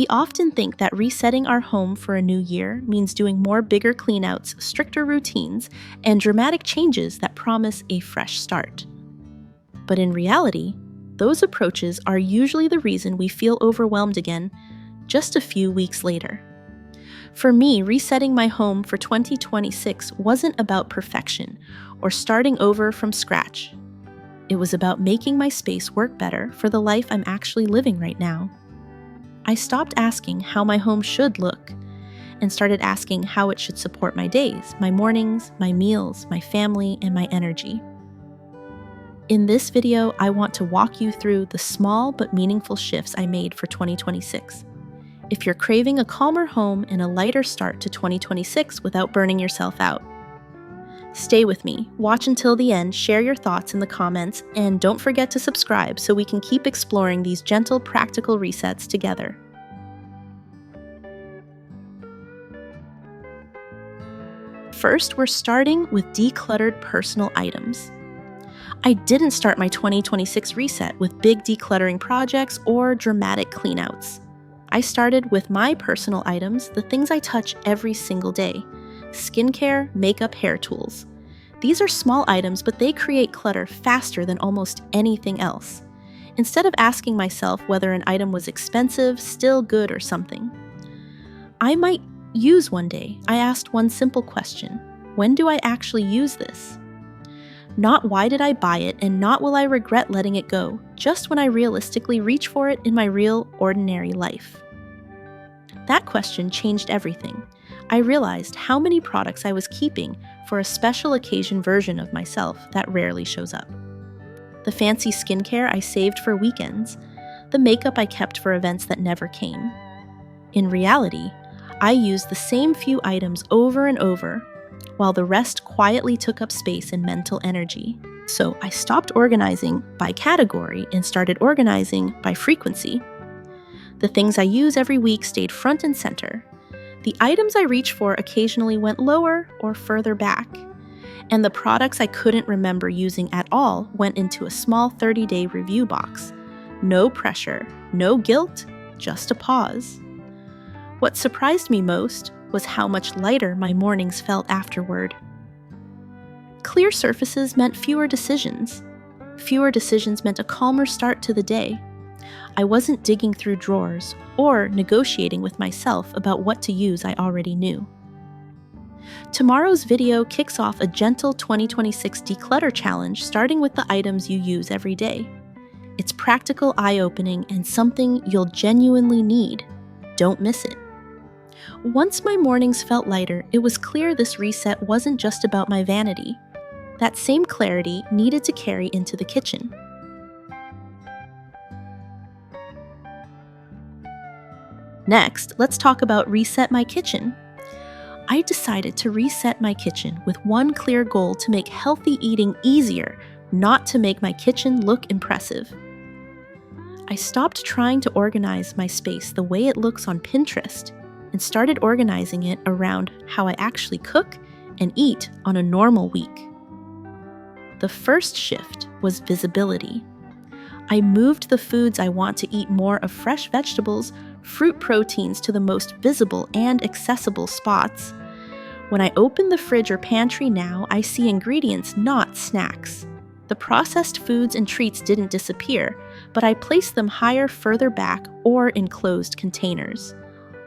We often think that resetting our home for a new year means doing more bigger cleanouts, stricter routines, and dramatic changes that promise a fresh start. But in reality, those approaches are usually the reason we feel overwhelmed again just a few weeks later. For me, resetting my home for 2026 wasn't about perfection or starting over from scratch. It was about making my space work better for the life I'm actually living right now. I stopped asking how my home should look and started asking how it should support my days, my mornings, my meals, my family, and my energy. In this video, I want to walk you through the small but meaningful shifts I made for 2026. If you're craving a calmer home and a lighter start to 2026 without burning yourself out, stay with me, watch until the end, share your thoughts in the comments, and don't forget to subscribe so we can keep exploring these gentle, practical resets together. First, we're starting with decluttered personal items. I didn't start my 2026 reset with big decluttering projects or dramatic cleanouts. I started with my personal items, the things I touch every single day: skincare, makeup, hair tools. These are small items, but they create clutter faster than almost anything else. Instead of asking myself whether an item was expensive, still good, or something I might use one day, I asked one simple question: when do I actually use this? Not why did I buy it, and not will I regret letting it go, just when I realistically reach for it in my real, ordinary life. That question changed everything. I realized how many products I was keeping for a special occasion version of myself that rarely shows up. The fancy skincare I saved for weekends, the makeup I kept for events that never came. In reality, I used the same few items over and over, while the rest quietly took up space and mental energy. So I stopped organizing by category and started organizing by frequency. The things I use every week stayed front and center. The items I reach for occasionally went lower or further back. And the products I couldn't remember using at all went into a small 30-day review box. No pressure, no guilt, just a pause. What surprised me most was how much lighter my mornings felt afterward. Clear surfaces meant fewer decisions. Fewer decisions meant a calmer start to the day. I wasn't digging through drawers or negotiating with myself about what to use I already knew. Tomorrow's video kicks off a gentle 2026 declutter challenge, starting with the items you use every day. It's practical, eye-opening, and something you'll genuinely need. Don't miss it. Once my mornings felt lighter, it was clear this reset wasn't just about my vanity. That same clarity needed to carry into the kitchen. Next, let's talk about reset my kitchen. I decided to reset my kitchen with one clear goal: to make healthy eating easier, not to make my kitchen look impressive. I stopped trying to organize my space the way it looks on Pinterest and started organizing it around how I actually cook and eat on a normal week. The first shift was visibility. I moved the foods I want to eat more of: fresh vegetables, fruit, proteins, to the most visible and accessible spots. When I open the fridge or pantry now, I see ingredients, not snacks. The processed foods and treats didn't disappear, but I placed them higher, further back, or in closed containers.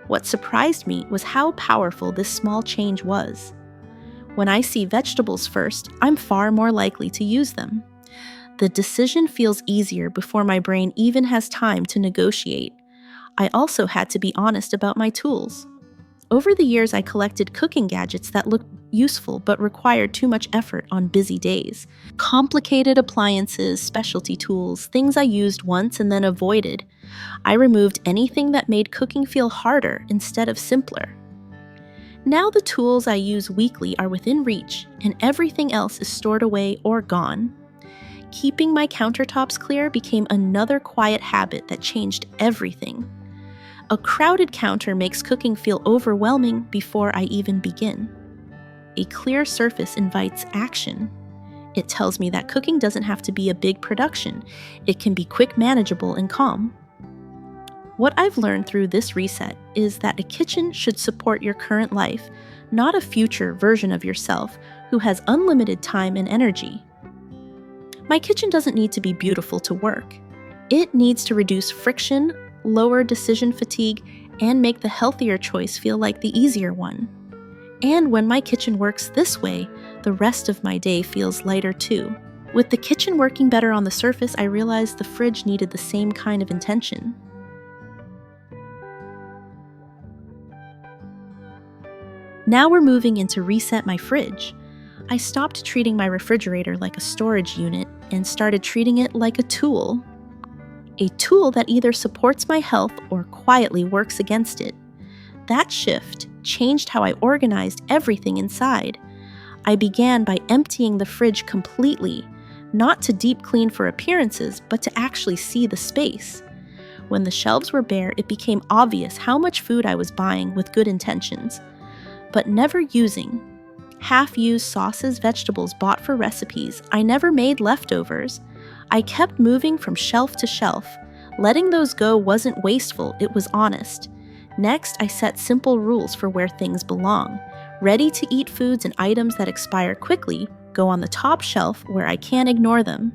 What surprised me was how powerful this small change was. When I see vegetables first, I'm far more likely to use them. The decision feels easier before my brain even has time to negotiate. I also had to be honest about my tools. Over the years, I collected cooking gadgets that looked useful but required too much effort on busy days. Complicated appliances, specialty tools, things I used once and then avoided. I removed anything that made cooking feel harder instead of simpler. Now the tools I use weekly are within reach, and everything else is stored away or gone. Keeping my countertops clear became another quiet habit that changed everything. A crowded counter makes cooking feel overwhelming before I even begin. A clear surface invites action. It tells me that cooking doesn't have to be a big production. It can be quick, manageable, and calm. What I've learned through this reset is that a kitchen should support your current life, not a future version of yourself who has unlimited time and energy. My kitchen doesn't need to be beautiful to work. It needs to reduce friction, lower decision fatigue, and make the healthier choice feel like the easier one. And when my kitchen works this way, the rest of my day feels lighter too. With the kitchen working better on the surface, I realized the fridge needed the same kind of intention. Now we're moving into reset my fridge. I stopped treating my refrigerator like a storage unit and started treating it like a tool. A tool that either supports my health or quietly works against it. That shift changed how I organized everything inside. I began by emptying the fridge completely, not to deep clean for appearances, but to actually see the space. When the shelves were bare, it became obvious how much food I was buying with good intentions, but never using. Half-used sauces, vegetables bought for recipes. I never made leftovers. I kept moving from shelf to shelf. Letting those go wasn't wasteful, it was honest. Next, I set simple rules for where things belong. Ready-to-eat foods and items that expire quickly go on the top shelf where I can't ignore them.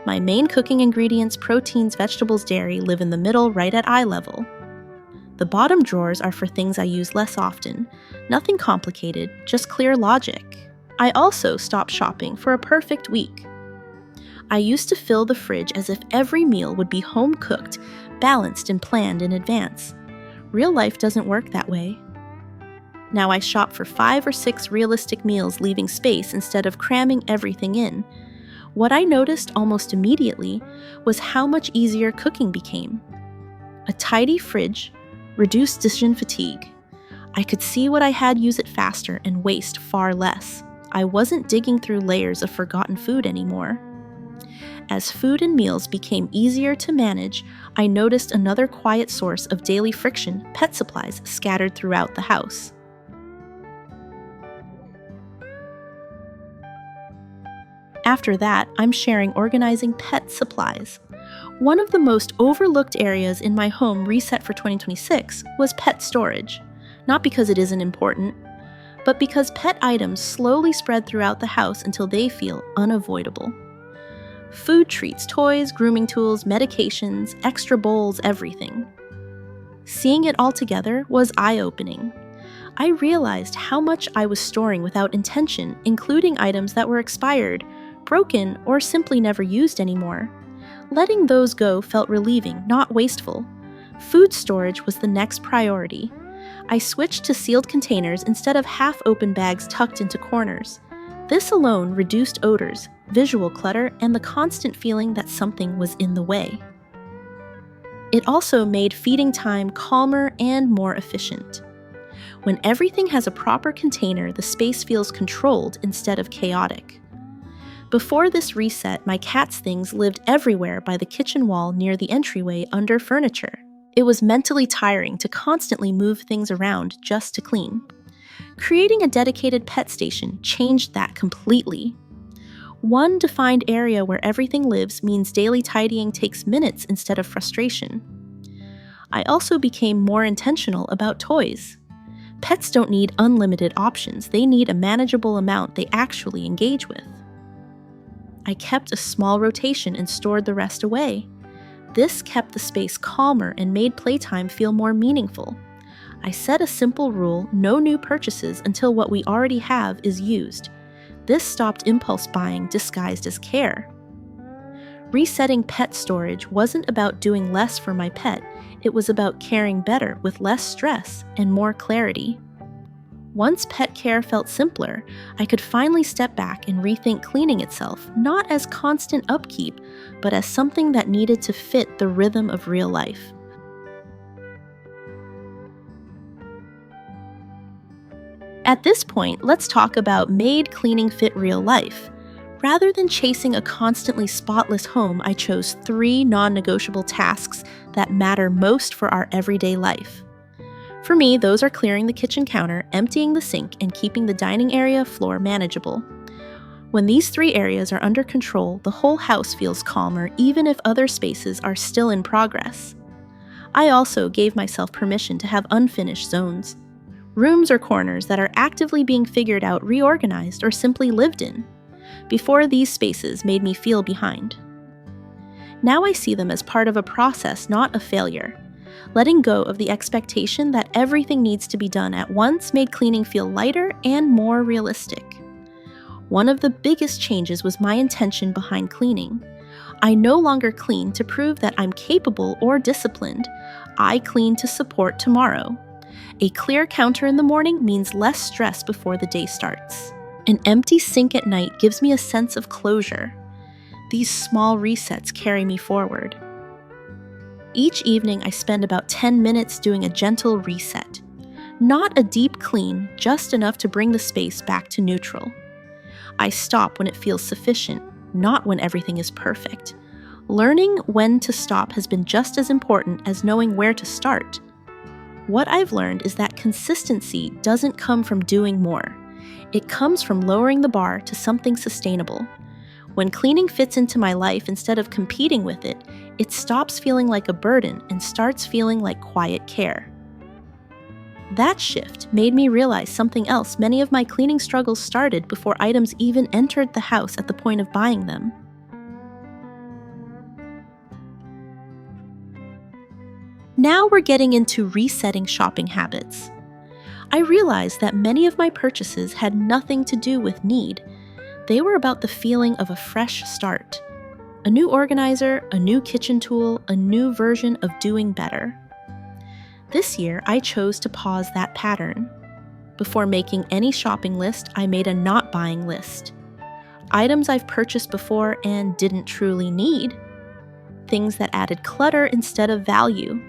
My main cooking ingredients, proteins, vegetables, dairy, live in the middle right at eye level. The bottom drawers are for things I use less often. Nothing complicated, just clear logic. I also stopped shopping for a perfect week. I used to fill the fridge as if every meal would be home-cooked, balanced, and planned in advance. Real life doesn't work that way. Now I shop for 5 or 6 realistic meals, leaving space instead of cramming everything in. What I noticed almost immediately was how much easier cooking became. A tidy fridge reduced decision fatigue. I could see what I had, use it faster, and waste far less. I wasn't digging through layers of forgotten food anymore. As food and meals became easier to manage, I noticed another quiet source of daily friction: pet supplies scattered throughout the house. After that, I'm sharing organizing pet supplies. One of the most overlooked areas in my home reset for 2026 was pet storage. Not because it isn't important, but because pet items slowly spread throughout the house until they feel unavoidable. Food treats, toys, grooming tools, medications, extra bowls, everything. Seeing it all together was eye-opening. I realized how much I was storing without intention, including items that were expired, broken, or simply never used anymore. Letting those go felt relieving, not wasteful. Food storage was the next priority. I switched to sealed containers instead of half-open bags tucked into corners. This alone reduced odors, visual clutter, and the constant feeling that something was in the way. It also made feeding time calmer and more efficient. When everything has a proper container, the space feels controlled instead of chaotic. Before this reset, my cat's things lived everywhere by the kitchen wall near the entryway under furniture. It was mentally tiring to constantly move things around just to clean. Creating a dedicated pet station changed that completely. One defined area where everything lives means daily tidying takes minutes instead of frustration. I also became more intentional about toys. Pets don't need unlimited options, they need a manageable amount they actually engage with. I kept a small rotation and stored the rest away. This kept the space calmer and made playtime feel more meaningful. I set a simple rule: no new purchases until what we already have is used. This stopped impulse buying disguised as care. Resetting pet storage wasn't about doing less for my pet, it was about caring better with less stress and more clarity. Once pet care felt simpler, I could finally step back and rethink cleaning itself, not as constant upkeep, but as something that needed to fit the rhythm of real life. At this point, let's talk about made cleaning fit real life. Rather than chasing a constantly spotless home, I chose 3 non-negotiable tasks that matter most for our everyday life. For me, those are clearing the kitchen counter, emptying the sink, and keeping the dining area floor manageable. When these 3 areas are under control, the whole house feels calmer even if other spaces are still in progress. I also gave myself permission to have unfinished zones. Rooms or corners that are actively being figured out, reorganized, or simply lived in. Before, these spaces made me feel behind. Now I see them as part of a process, not a failure. Letting go of the expectation that everything needs to be done at once made cleaning feel lighter and more realistic. One of the biggest changes was my intention behind cleaning. I no longer clean to prove that I'm capable or disciplined. I clean to support tomorrow. A clear counter in the morning means less stress before the day starts. An empty sink at night gives me a sense of closure. These small resets carry me forward. Each evening, I spend about 10 minutes doing a gentle reset. Not a deep clean, just enough to bring the space back to neutral. I stop when it feels sufficient, not when everything is perfect. Learning when to stop has been just as important as knowing where to start. What I've learned is that consistency doesn't come from doing more. It comes from lowering the bar to something sustainable. When cleaning fits into my life instead of competing with it, it stops feeling like a burden and starts feeling like quiet care. That shift made me realize something else. Many of my cleaning struggles started before items even entered the house at the point of buying them. Now we're getting into resetting shopping habits. I realized that many of my purchases had nothing to do with need. They were about the feeling of a fresh start. A new organizer, a new kitchen tool, a new version of doing better. This year, I chose to pause that pattern. Before making any shopping list, I made a not buying list. Items I've purchased before and didn't truly need. Things that added clutter instead of value.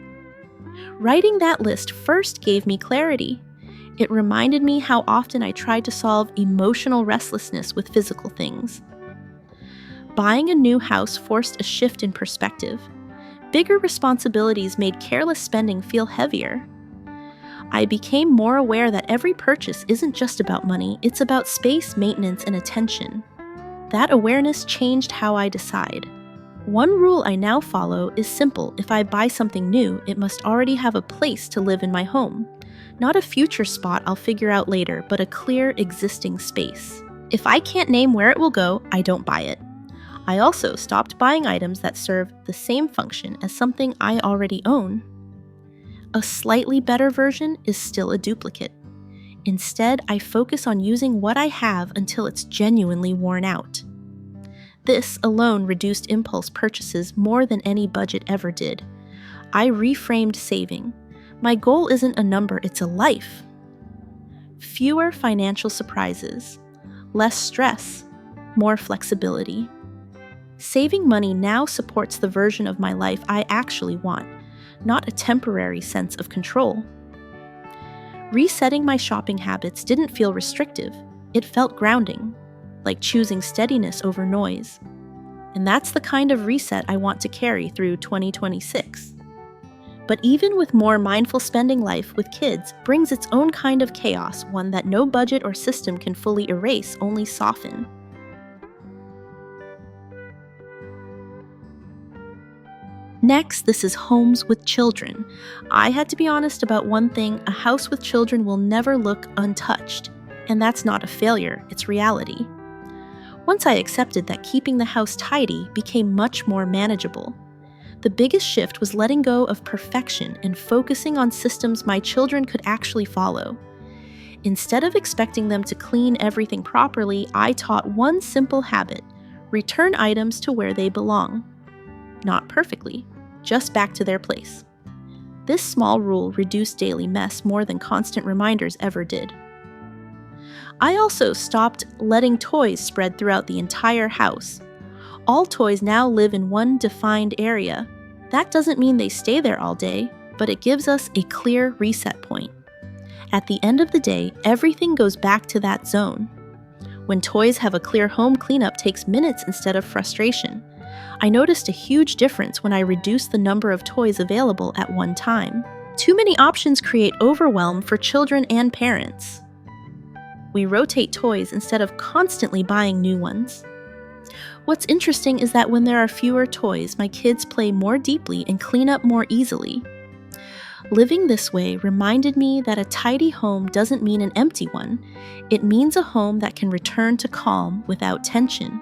Writing that list first gave me clarity. It reminded me how often I tried to solve emotional restlessness with physical things. Buying a new house forced a shift in perspective. Bigger responsibilities made careless spending feel heavier. I became more aware that every purchase isn't just about money, it's about space, maintenance, and attention. That awareness changed how I decide. One rule I now follow is simple. If I buy something new, it must already have a place to live in my home. Not a future spot I'll figure out later, but a clear existing space. If I can't name where it will go, I don't buy it. I also stopped buying items that serve the same function as something I already own. A slightly better version is still a duplicate. Instead, I focus on using what I have until it's genuinely worn out. This alone reduced impulse purchases more than any budget ever did. I reframed saving. My goal isn't a number, it's a life. Fewer financial surprises, less stress, more flexibility. Saving money now supports the version of my life I actually want, not a temporary sense of control. Resetting my shopping habits didn't feel restrictive, it felt grounding, like choosing steadiness over noise. And that's the kind of reset I want to carry through 2026. But even with more mindful spending, life with kids brings its own kind of chaos, one that no budget or system can fully erase, only soften. Next, this is homes with children. I had to be honest about one thing: a house with children will never look untouched. And that's not a failure, it's reality. Once I accepted that, keeping the house tidy became much more manageable. The biggest shift was letting go of perfection and focusing on systems my children could actually follow. Instead of expecting them to clean everything properly, I taught one simple habit: return items to where they belong. Not perfectly, just back to their place. This small rule reduced daily mess more than constant reminders ever did. I also stopped letting toys spread throughout the entire house. All toys now live in one defined area. That doesn't mean they stay there all day, but it gives us a clear reset point. At the end of the day, everything goes back to that zone. When toys have a clear home, cleanup takes minutes instead of frustration. I noticed a huge difference when I reduced the number of toys available at one time. Too many options create overwhelm for children and parents. We rotate toys instead of constantly buying new ones. What's interesting is that when there are fewer toys, my kids play more deeply and clean up more easily. Living this way reminded me that a tidy home doesn't mean an empty one. It means a home that can return to calm without tension.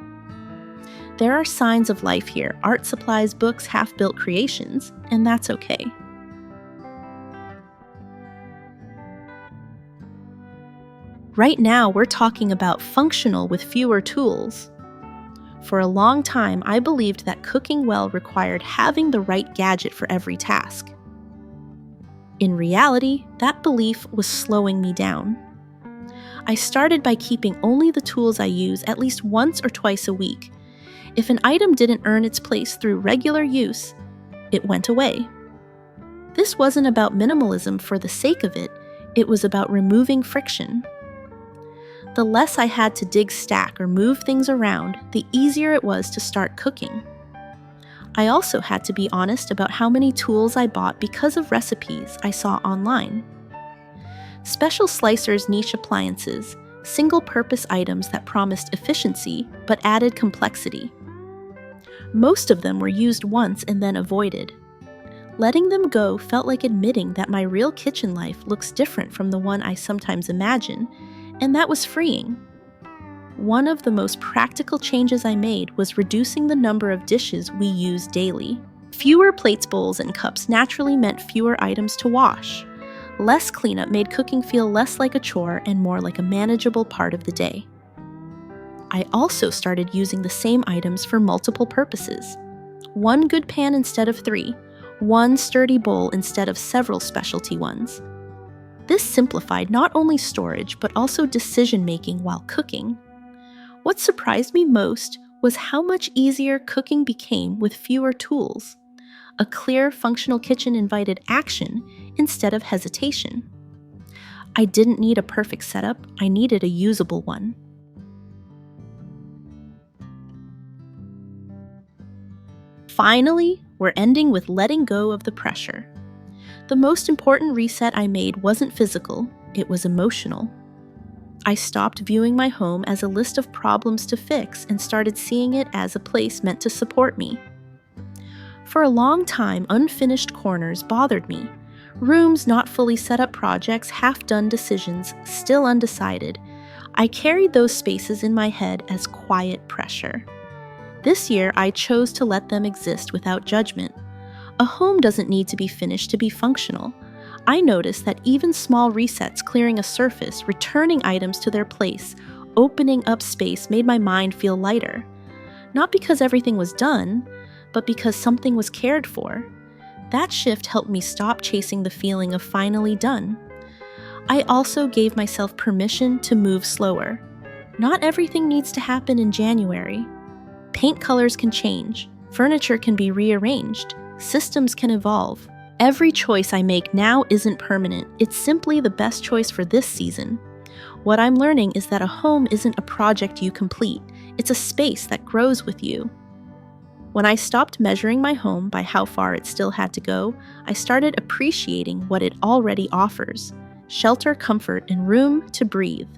There are signs of life here: art supplies, books, half-built creations, and that's okay. Right now, we're talking about functional with fewer tools. For a long time, I believed that cooking well required having the right gadget for every task. In reality, that belief was slowing me down. I started by keeping only the tools I use at least once or twice a week. If an item didn't earn its place through regular use, it went away. This wasn't about minimalism for the sake of it, it was about removing friction. The less I had to dig, stack, or move things around, the easier it was to start cooking. I also had to be honest about how many tools I bought because of recipes I saw online. Special slicers, niche appliances, single-purpose items that promised efficiency but added complexity. Most of them were used once and then avoided. Letting them go felt like admitting that my real kitchen life looks different from the one I sometimes imagine, and that was freeing. One of the most practical changes I made was reducing the number of dishes we use daily. Fewer plates, bowls, and cups naturally meant fewer items to wash. Less cleanup made cooking feel less like a chore and more like a manageable part of the day. I also started using the same items for multiple purposes. One good pan instead of 3, one sturdy bowl instead of several specialty ones. This simplified not only storage but also decision-making while cooking. What surprised me most was how much easier cooking became with fewer tools. A clear, functional kitchen invited action instead of hesitation. I didn't need a perfect setup, I needed a usable one. Finally, we're ending with letting go of the pressure. The most important reset I made wasn't physical, it was emotional. I stopped viewing my home as a list of problems to fix and started seeing it as a place meant to support me. For a long time, unfinished corners bothered me. Rooms not fully set up, projects, half-done decisions, still undecided. I carried those spaces in my head as quiet pressure. This year, I chose to let them exist without judgment. A home doesn't need to be finished to be functional. I noticed that even small resets, clearing a surface, returning items to their place, opening up space made my mind feel lighter. Not because everything was done, but because something was cared for. That shift helped me stop chasing the feeling of finally done. I also gave myself permission to move slower. Not everything needs to happen in January. Paint colors can change, furniture can be rearranged, systems can evolve. Every choice I make now isn't permanent, it's simply the best choice for this season. What I'm learning is that a home isn't a project you complete, it's a space that grows with you. When I stopped measuring my home by how far it still had to go, I started appreciating what it already offers: shelter, comfort, and room to breathe.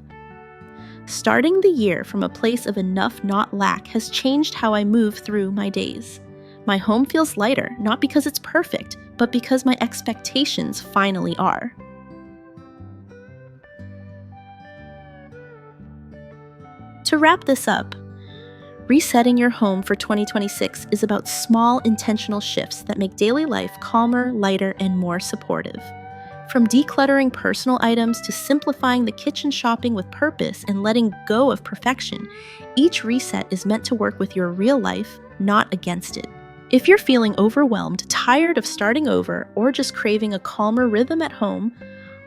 Starting the year from a place of enough, not lack, has changed how I move through my days. My home feels lighter, not because it's perfect, but because my expectations finally are. To wrap this up, resetting your home for 2026 is about small, intentional shifts that make daily life calmer, lighter, and more supportive. From decluttering personal items to simplifying the kitchen, shopping with purpose, and letting go of perfection, each reset is meant to work with your real life, not against it. If you're feeling overwhelmed, tired of starting over, or just craving a calmer rhythm at home,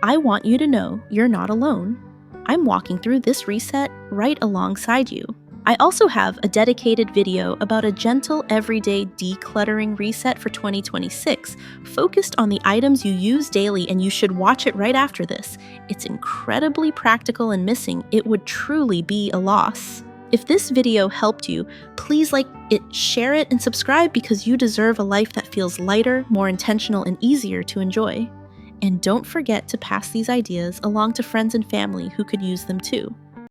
I want you to know you're not alone. I'm walking through this reset right alongside you. I also have a dedicated video about a gentle, everyday decluttering reset for 2026, focused on the items you use daily, and you should watch it right after this. It's incredibly practical, and missing it would truly be a loss. If this video helped you, please like it, share it, and subscribe, because you deserve a life that feels lighter, more intentional, and easier to enjoy. And don't forget to pass these ideas along to friends and family who could use them too.